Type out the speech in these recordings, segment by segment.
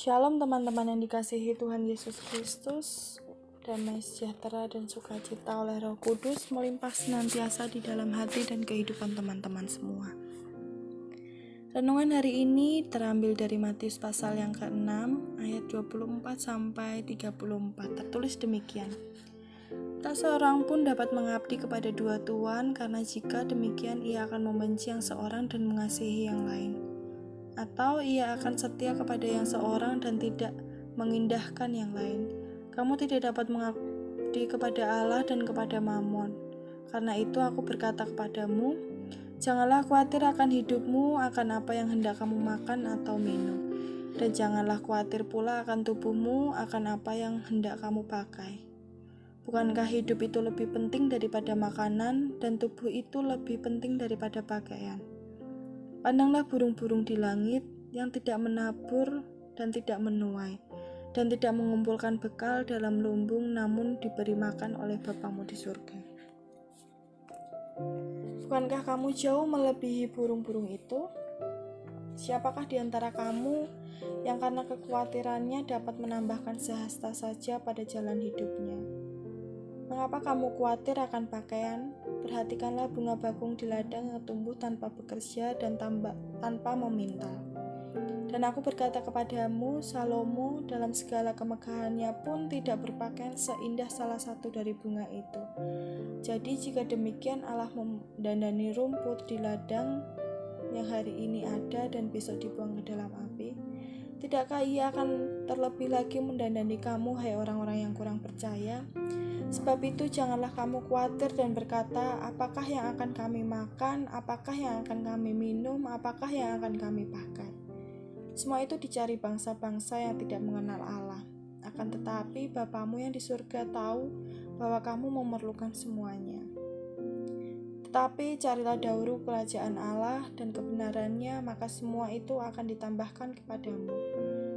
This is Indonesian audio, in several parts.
Shalom teman-teman yang dikasihi Tuhan Yesus Kristus, damai sejahtera dan sukacita oleh Roh Kudus melimpah senantiasa di dalam hati dan kehidupan teman-teman semua. Renungan hari ini terambil dari Matius pasal yang ke-6 ayat 24 sampai 34. Tertulis demikian: Tak seorang pun dapat mengabdi kepada dua tuan, karena jika demikian ia akan membenci yang seorang dan mengasihi yang lain. Atau ia akan setia kepada yang seorang dan tidak mengindahkan yang lain. Kamu tidak dapat mengabdi kepada Allah dan kepada Mammon. Karena itu aku berkata kepadamu, janganlah khawatir akan hidupmu, akan apa yang hendak kamu makan atau minum. Dan janganlah khawatir pula akan tubuhmu, akan apa yang hendak kamu pakai. Bukankah hidup itu lebih penting daripada makanan, dan tubuh itu lebih penting daripada pakaian? Pandanglah burung-burung di langit yang tidak menabur dan tidak menuai, dan tidak mengumpulkan bekal dalam lumbung, namun diberi makan oleh Bapamu di surga. Bukankah kamu jauh melebihi burung-burung itu? Siapakah di antara kamu yang karena kekhawatirannya dapat menambahkan sehasta saja pada jalan hidupnya? Mengapa kamu khawatir akan pakaian? Perhatikanlah bunga bakung di ladang yang tumbuh tanpa bekerja dan tanpa memintal. Dan aku berkata kepadamu, Salomo dalam segala kemegahannya pun tidak berpakaian seindah salah satu dari bunga itu. Jadi jika demikian Allah mendandani rumput di ladang yang hari ini ada dan besok dibuang ke dalam api, tidakkah ia akan terlebih lagi mendandani kamu, hai orang-orang yang kurang percaya? Sebab itu janganlah kamu khawatir dan berkata, apakah yang akan kami makan, apakah yang akan kami minum, apakah yang akan kami pakai. Semua itu dicari bangsa-bangsa yang tidak mengenal Allah. Akan tetapi Bapamu yang di surga tahu bahwa kamu memerlukan semuanya. Tetapi carilah dahulu kerajaan Allah dan kebenarannya, maka semua itu akan ditambahkan kepadamu.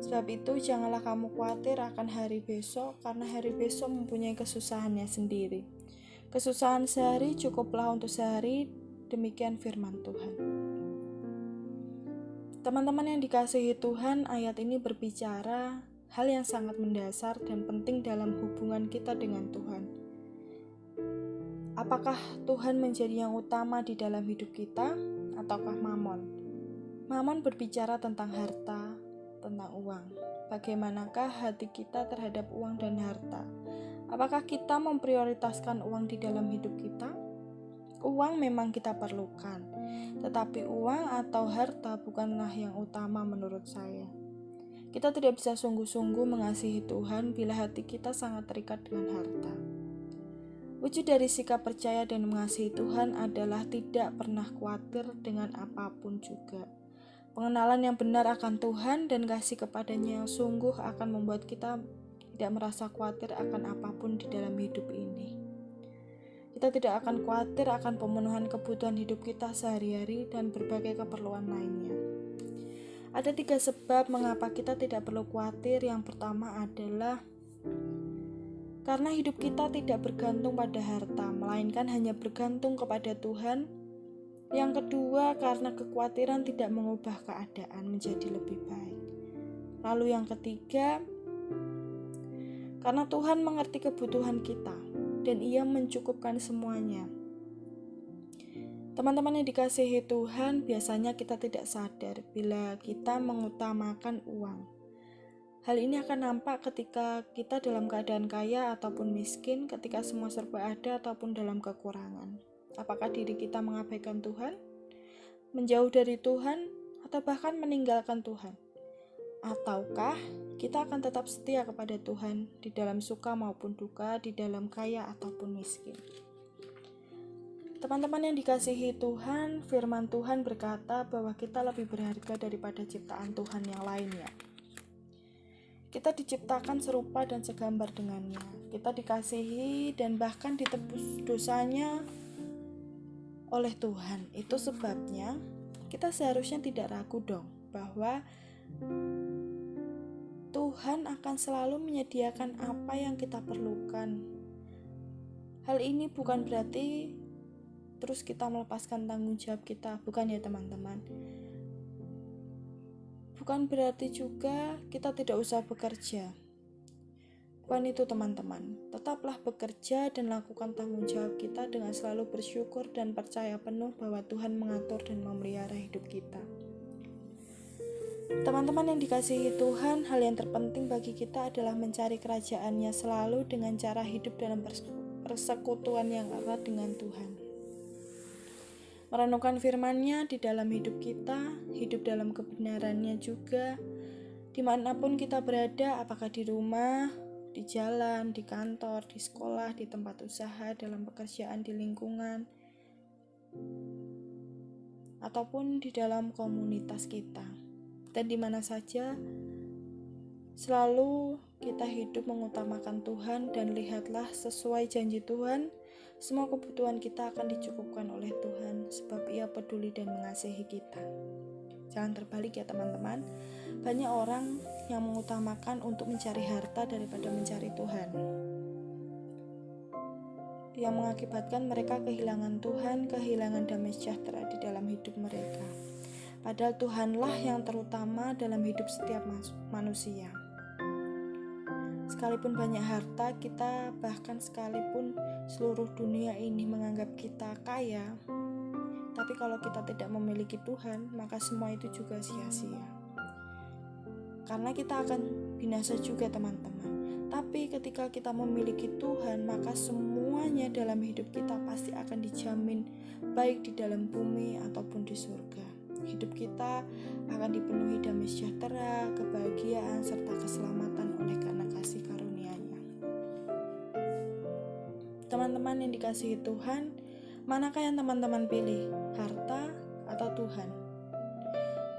Sebab itu janganlah kamu khawatir akan hari besok, karena hari besok mempunyai kesusahannya sendiri. Kesusahan sehari cukuplah untuk sehari, demikian firman Tuhan. Teman-teman yang dikasihi Tuhan, ayat ini berbicara hal yang sangat mendasar dan penting dalam hubungan kita dengan Tuhan. Apakah Tuhan menjadi yang utama di dalam hidup kita, ataukah Mammon? Mammon berbicara tentang harta, tentang uang. Bagaimanakah hati kita terhadap uang dan harta? Apakah kita memprioritaskan uang di dalam hidup kita? Uang memang kita perlukan, tetapi uang atau harta bukanlah yang utama menurut saya. Kita tidak bisa sungguh-sungguh mengasihi Tuhan bila hati kita sangat terikat dengan harta. Wujud dari sikap percaya dan mengasihi Tuhan adalah tidak pernah khawatir dengan apapun juga. Pengenalan yang benar akan Tuhan dan kasih kepadanya yang sungguh akan membuat kita tidak merasa khawatir akan apapun di dalam hidup ini. Kita tidak akan khawatir akan pemenuhan kebutuhan hidup kita sehari-hari dan berbagai keperluan lainnya. Ada 3 sebab mengapa kita tidak perlu khawatir. Yang pertama adalah karena hidup kita tidak bergantung pada harta, melainkan hanya bergantung kepada Tuhan. Yang kedua, karena kekhawatiran tidak mengubah keadaan menjadi lebih baik. Lalu yang ketiga, karena Tuhan mengerti kebutuhan kita dan Ia mencukupkan semuanya. Teman-teman yang dikasihi Tuhan, biasanya kita tidak sadar bila kita mengutamakan uang. Hal ini akan nampak ketika kita dalam keadaan kaya ataupun miskin, ketika semua serba ada ataupun dalam kekurangan. Apakah diri kita mengabaikan Tuhan, menjauh dari Tuhan, atau bahkan meninggalkan Tuhan? Ataukah kita akan tetap setia kepada Tuhan di dalam suka maupun duka, di dalam kaya ataupun miskin? Teman-teman yang dikasihi Tuhan, firman Tuhan berkata bahwa kita lebih berharga daripada ciptaan Tuhan yang lainnya. Kita diciptakan serupa dan segambar dengannya. Kita dikasihi dan bahkan ditebus dosanya oleh Tuhan. Itu sebabnya kita seharusnya tidak ragu dong bahwa Tuhan akan selalu menyediakan apa yang kita perlukan. Hal ini bukan berarti terus kita melepaskan tanggung jawab kita, bukan ya teman-teman. bukan berarti juga kita tidak usah bekerja. Bukan itu teman-teman, tetaplah bekerja dan lakukan tanggung jawab kita dengan selalu bersyukur dan percaya penuh bahwa Tuhan mengatur dan memelihara hidup kita. Teman-teman yang dikasihi Tuhan, hal yang terpenting bagi kita adalah mencari kerajaan-Nya selalu dengan cara hidup dalam persekutuan yang erat dengan Tuhan. Merenungkan firman-Nya di dalam hidup kita, hidup dalam kebenaran-Nya juga, dimanapun kita berada, apakah di rumah, di jalan, di kantor, di sekolah, di tempat usaha, dalam pekerjaan, di lingkungan, ataupun di dalam komunitas kita. Dan di mana saja, selalu kita hidup mengutamakan Tuhan dan lihatlah sesuai janji Tuhan, semua kebutuhan kita akan dicukupkan oleh Tuhan sebab Ia peduli dan mengasihi kita. Jangan terbalik ya teman-teman. Banyak orang yang mengutamakan untuk mencari harta daripada mencari Tuhan, yang mengakibatkan mereka kehilangan Tuhan, kehilangan damai sejahtera di dalam hidup mereka. Padahal Tuhanlah yang terutama dalam hidup setiap manusia. Sekalipun banyak harta kita, bahkan sekalipun seluruh dunia ini menganggap kita kaya, tapi kalau kita tidak memiliki Tuhan, maka semua itu juga sia-sia. Karena kita akan binasa juga teman-teman. Tapi ketika kita memiliki Tuhan, maka semuanya dalam hidup kita pasti akan dijamin, baik di dalam bumi ataupun di surga. Hidup kita akan dipenuhi damai sejahtera, kebahagiaan, serta keselamatan oleh karena kasih karunia-Nya. Teman-teman yang dikasihi Tuhan, manakah yang teman-teman pilih? Harta atau Tuhan?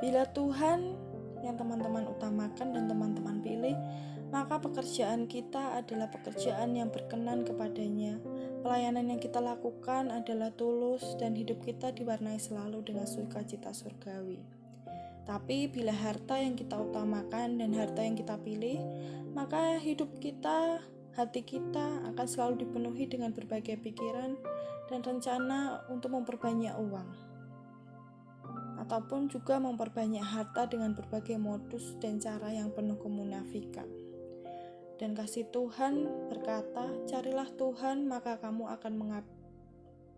Bila Tuhan yang teman-teman utamakan dan teman-teman pilih, maka pekerjaan kita adalah pekerjaan yang berkenan kepadanya. Pelayanan yang kita lakukan adalah tulus dan hidup kita diwarnai selalu dengan sukacita surgawi. Tapi bila harta yang kita utamakan dan harta yang kita pilih, maka hidup kita, hati kita akan selalu dipenuhi dengan berbagai pikiran dan rencana untuk memperbanyak uang, ataupun juga memperbanyak harta dengan berbagai modus dan cara yang penuh kemunafikan. Dan kasih Tuhan berkata, carilah Tuhan maka kamu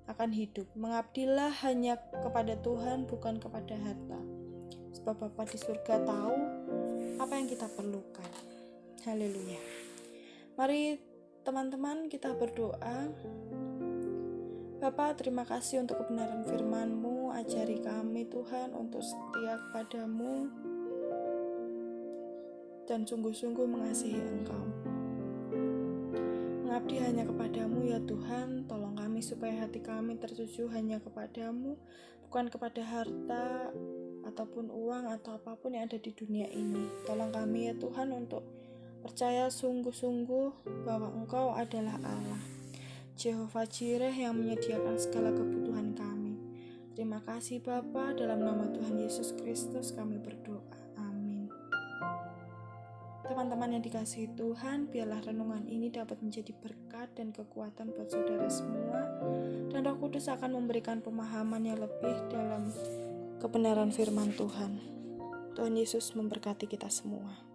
akan hidup. Mengabdilah hanya kepada Tuhan, bukan kepada harta. Sebab Bapa di surga tahu apa yang kita perlukan. Haleluya. Mari teman-teman kita berdoa. Bapa, terima kasih untuk kebenaran firman-Mu. Ajari kami Tuhan untuk setia kepadamu dan sungguh-sungguh mengasihi Engkau. Mengabdi hanya kepadamu ya Tuhan. Tolong kami supaya hati kami tertuju hanya kepadamu, bukan kepada harta ataupun uang atau apapun yang ada di dunia ini. Tolong kami ya Tuhan untuk percaya sungguh-sungguh bahwa Engkau adalah Allah, Jehovah Jireh yang menyediakan segala kebutuhan kami. Terima kasih Bapa, dalam nama Tuhan Yesus Kristus kami berdoa. Amin. Teman-teman yang dikasihi Tuhan, biarlah renungan ini dapat menjadi berkat dan kekuatan buat saudara semua, dan Roh Kudus akan memberikan pemahaman yang lebih dalam kebenaran firman Tuhan. Tuhan Yesus memberkati kita semua.